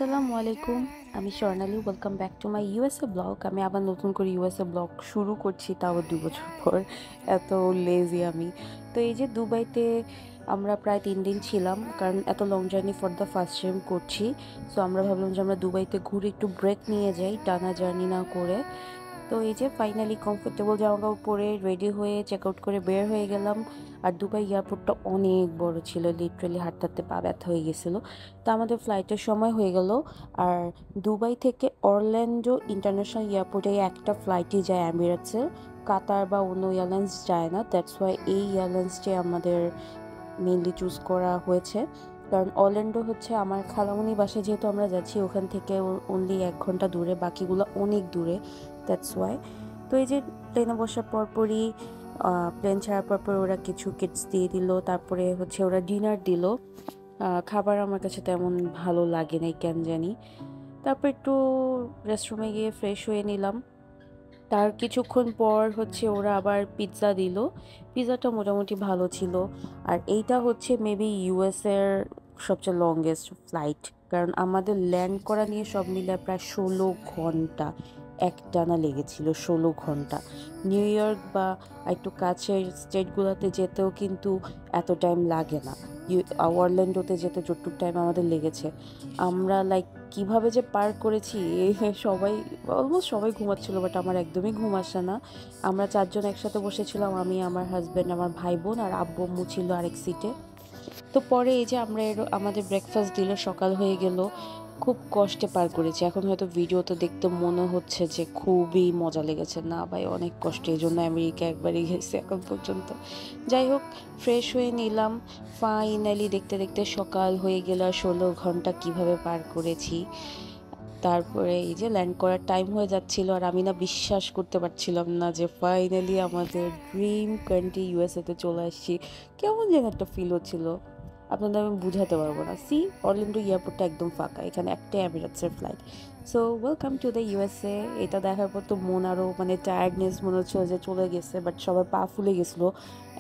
আসসালামু আলাইকুম। আমি Swarnali. Welcome back to my USA blog. আমি আবার নতুন করে ইউএসএ ব্লগ শুরু করছি, তাও ২ বছর পর। এত লেজি আমি। তো এই যে দুবাইতে আমরা প্রায় ৩ দিন ছিলাম, কারণ এত long journey for the first time করছি। সো আমরা ভাবলাম যে আমরা দুবাইতে ঘুরে একটু ব্রেক নিয়ে যাই, টানা জার্নি না করে। তো এই যে ফাইনালি কমফোর্টেবল জামা কাপড় পরে রেডি হয়ে চেক আউট করে বের হয়ে গেলাম। আর দুবাই এয়ারপোর্টটা অনেক বড় ছিল, লিটারালি হাঁটতে হাঁটতে পা ব্যথা হয়ে গেছিলো। তো আমাদের ফ্লাইটের সময় হয়ে গেল। আর দুবাই থেকে অরল্যান্ডো ইন্টারন্যাশনাল এয়ারপোর্টে একটা ফ্লাইটই যায় এমিরেটসের, কাতার বা অন্য এয়ারলাইন্স যায় না। দ্যাটস ওয়াই এই এয়ারলাইন্সটি আমাদের মেনলি চুজ করা হয়েছে। কারণ অরল্যান্ডো হচ্ছে আমার খালামণি বাসায়, যেহেতু আমরা যাচ্ছি ওখান থেকে অনলি 1 ঘন্টা দূরে, বাকিগুলো অনেক দূরে। That's why. তো এই যে প্লেনে বসার পরপরই প্লেন ছাড়ার পর ওরা কিছু কিটস দিয়ে দিল, তারপরে হচ্ছে ওরা ডিনার দিল। খাবার আমার কাছে তেমন ভালো লাগে নাই কেন জানি। তারপর একটু রেস্টরুমে গিয়ে ফ্রেশ হয়ে নিলাম। তার কিছুক্ষণ পর হচ্ছে ওরা আবার পিৎজা দিল। পিৎজাটা মোটামুটি ভালো ছিল। আর এইটা হচ্ছে মেবি ইউএসের সবচেয়ে লংগেস্ট ফ্লাইট, কারণ আমাদের ল্যান্ড করা নিয়ে সব মিলে প্রায় 16 ঘন্টা একটানা লেগেছিল। 16 ঘন্টা। নিউ ইয়র্ক বা একটু কাছের স্টেটগুলোতে যেতেও কিন্তু এত টাইম লাগে না। অরল্যান্ডোতে যেতে যতটুকু টাইম আমাদের লেগেছে, আমরা লাইক কিভাবে যে পার করেছি। সবাই অলমোস্ট সবাই ঘুমাচ্ছিল, বাট আমার একদমই ঘুম আসে না। আমরা 4 জন একসাথে বসেছিলাম, আমি, আমার হাজব্যান্ড, আমার ভাই বোন আর আব্বু আম্মু ছিল আরেক সিটে। তো পরে এই যে আমরা আমাদের ব্রেকফাস্ট দিল, সকাল হয়ে গেল। খুব কষ্টে পার করেছি। এখন হয়তো ভিডিওতে দেখতে মনে হচ্ছে যে খুবই মজা লেগেছে, না ভাই অনেক কষ্ট। এই জন্য আমেরিকা একবারই গেছে এখন পর্যন্ত। যাই হোক, ফ্রেশ হয়ে নিলাম। ফাইনালি দেখতে দেখতে সকাল হয়ে গেল, আর 16 ঘন্টা কিভাবে পার করেছি। তারপরে এই যে ল্যান্ড করার টাইম হয়ে যাচ্ছিল, আর আমি না বিশ্বাস করতে পারছিলাম না যে ফাইনালি আমাদের ড্রিম কান্ট্রি ইউএসএতে চলে আসছি। কেমন যেন একটা ফিল হচ্ছিল, আপনাদের আমি বুঝাতে পারবো না। অরল্যান্ডো এয়ারপোর্টটা একদম ফাঁকা, এখানে একটাই এমিরেটসের flight. So welcome to the USA. এটা দেখার পর তো মন আরও মানে টায়ার্ডনেস মনে হচ্ছে যে চলে গেছে, বাট সবার পা ফুলে গেছিলো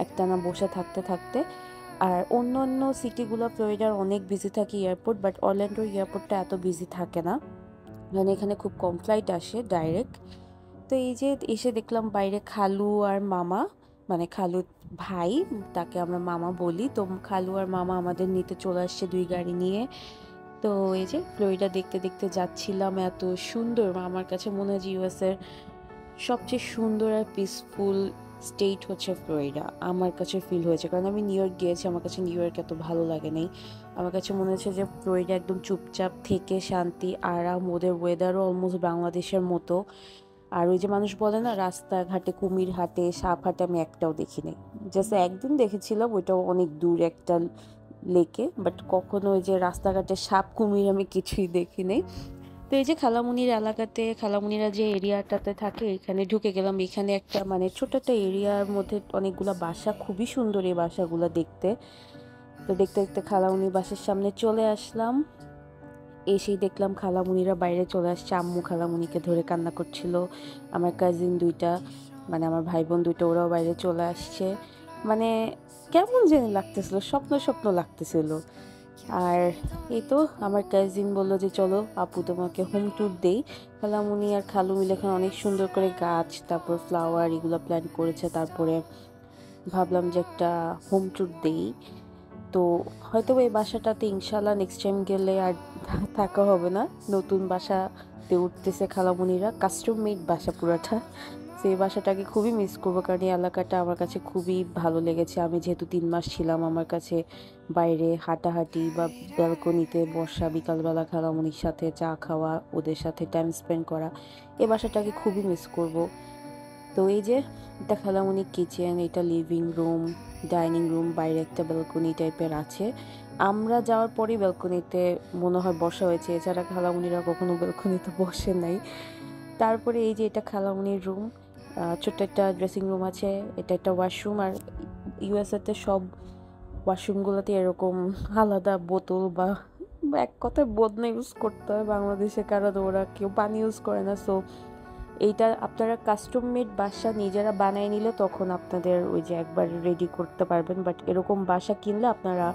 একটানা বসে থাকতে থাকতে। আর অন্য অন্য সিটিগুলো ফ্লোরিডার অনেক বিজি থাকে এয়ারপোর্ট, বাট অরল্যান্ডো এয়ারপোর্টটা এত বিজি থাকে না, মানে এখানে খুব কম ফ্লাইট আসে ডাইরেক্ট। তো এই যে এসে দেখলাম বাইরে খালু আর মামা, মানে খালুর ভাই, তাকে আমরা মামা বলি। তো খালু আর মামা আমাদের নিতে চলে আসছে 2 গাড়ি নিয়ে। তো এই যে ফ্লোরিডা দেখতে দেখতে যাচ্ছিলাম। এত সুন্দর, আমার কাছে মনে হয় যে ইউএসের সবচেয়ে সুন্দর আর পিসফুল স্টেট হচ্ছে ফ্লোরিডা। আমার কাছে ফিল হয়েছে, কারণ আমি নিউ ইয়র্ক গিয়েছি, আমার কাছে নিউ ইয়র্ক এত ভালো লাগে নাই। আমার কাছে মনে হচ্ছে যে ফ্লোরিডা একদম চুপচাপ থেকে শান্তি, আরাম, ওদের ওয়েদারও অলমোস্ট বাংলাদেশের মতো। আর ওই যে মানুষ বলে না রাস্তাঘাটে কুমির হাঁটে, সাপ হাঁটে, আমি একটাও দেখি নাই। জাস্ট একদিন দেখেছিলাম, ওইটাও অনেক দূর একটা লেকে, বাট কখনো ওই যে রাস্তাঘাটে সাপ কুমির আমি কিছুই দেখি নাই। তো এই যে খালামুনির এলাকাতে, খালামুনিরা যে এরিয়াটাতে থাকে, এখানে ঢুকে গেলাম। এখানে একটা মানে ছোট একটা এরিয়ার মধ্যে অনেকগুলা বাসা, খুবই সুন্দর এই বাসাগুলো দেখতে। তো দেখতে দেখতে খালামুনির বাসার সামনে চলে আসলাম। এসেই দেখলাম খালামুনিরা বাইরে চলে আসছে, আম্মু খালামুনিকে ধরে কান্না করছিল। আমার কাজিন দুইটা, মানে আমার ভাই বোন দুইটা, ওরাও বাইরে চলে আসছে। মানে কেমন যেন লাগতেছিল, স্বপ্ন স্বপ্ন লাগতেছিল। আর এই তো আমার কাজিন বললো যে চলো আপু তোমাকে হোম ট্যুর দেই। খালামুনি আর খালু মিলে এখানে অনেক সুন্দর করে গাছ, তারপর ফ্লাওয়ার এগুলো প্ল্যান করেছে। তারপরে ভাবলাম যে একটা হোম ট্যুর দেই। তো হয়তো এই বাসাটাতে ইনশাল্লাহ নেক্সট টাইম গেলে আর থাকা হবে না। নতুন বাসাতে উঠতেছে খালামুনিরা, কাস্টম মেড বাসা পুরাটা। সেই বাসাটাকে খুবই মিস করবো, কারণ এই এলাকাটা আমার কাছে খুবই ভালো লেগেছে। আমি যেহেতু 3 মাস ছিলাম, আমার কাছে বাইরে হাঁটাহাঁটি বা ব্যালকনিতে বসা, বিকালবেলা খালামুনির সাথে চা খাওয়া, ওদের সাথে টাইম স্পেন্ড করা, এই বাসাটাকে খুবই মিস করব। তো এই যে এটা খালামুনি কিচেন, এটা লিভিং রুম, ডাইনিং রুম, বাইরে একটা ব্যালকনি টাইপের আছে। আমরা যাওয়ার পরেই ব্যালকনিতে মনে হয় বসা হয়েছে, এছাড়া খালামুনিরা কখনো ব্যালকনিতে বসে নাই। তারপরে এই যে এটা খালামুনির রুম, ছোট্ট একটা ড্রেসিং রুম আছে, এটা একটা ওয়াশরুম। আর ইউএসএতে সব ওয়াশরুমগুলোতে এরকম আলাদা বোতল বা এক কথায় বদনা ইউজ করতে হয় বাংলাদেশে, কারণ ওরা কেউ পানি ইউজ করে না। সো এইটা আপনারা কাস্টম মেড বাসা নিজেরা বানিয়ে নিলে তখন আপনাদের ওই যে একবার রেডি করতে পারবেন, বাট এরকম বাসা কিনলে আপনারা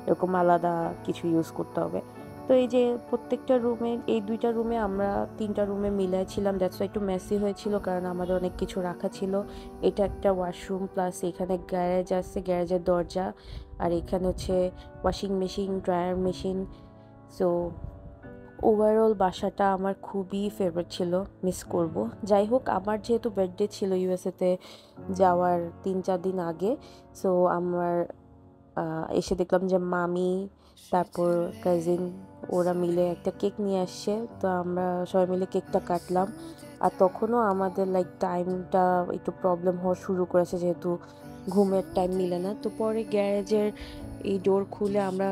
এরকম আলাদা কিছু ইউজ করতে হবে। তো তো এই যে প্রত্যেকটা রুমে, এই 2টা রুমে আমরা 3টা রুমে মিলাইছিলাম, দ্যাটস একটু মেসি হয়েছিল কারণ আমাদের অনেক কিছু রাখা ছিল। এটা একটা ওয়াশরুম, প্লাস এখানে গ্যারেজ আছে, গ্যারেজের দরজা, আর এখানে হচ্ছে washing machine, dryer machine. So overall বাসাটা আমার খুবই ফেভারিট ছিল, মিস করব। যাই হোক, আমার যেহেতু বার্থডে ছিল ইউএসএতে যাওয়ার 3-4 দিন আগে, সো আমার এসে দেখলাম যে মামি, তারপর কাজিন, ওরা মিলে একটা কেক নিয়ে আসছে। তো আমরা সবাই মিলে কেকটা কাটলাম। আর তখনও আমাদের লাইক টাইমটা একটু প্রবলেম হওয়া শুরু করেছে, যেহেতু ঘুমের টাইম মিলে না। তো পরে গ্যারেজের এই ডোর খুলে আমরা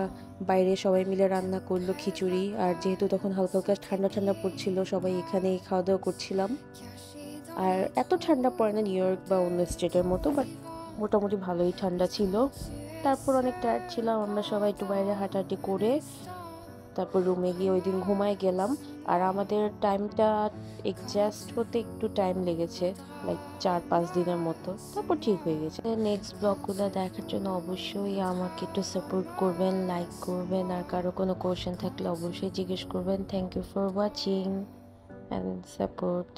বাইরে সবাই মিলে রান্না করলো খিচুড়ি। আর যেহেতু তখন হালকা হালকা ঠান্ডা ঠান্ডা পড়ছিল, সবাই এখানেই খাওয়া দাওয়া করছিলাম। আর এত ঠান্ডা পড়ে না নিউ ইয়র্ক বা অন্য স্টেটের মতো, বাট মোটামুটি ভালোই ঠান্ডা ছিল। তারপর অনেক টায়ার্ড ছিলাম, আমরা সবাই একটু বাইরে হাঁটাহাঁটি করে তারপর রুমে গিয়ে ওই দিন ঘুমায় গেলাম। আর আমাদের টাইমটা এডজাস্ট হতে একটু টাইম লেগেছে, লাইক 4-5 দিনের মতো, তারপর ঠিক হয়ে গেছে। নেক্সট ব্লগগুলো দেখার জন্য অবশ্যই আমাকে একটু সাপোর্ট করবেন, লাইক করবেন, আর কারো কোনো কোয়েশ্চেন থাকলে অবশ্যই জিজ্ঞেস করবেন। Thank you for watching and support.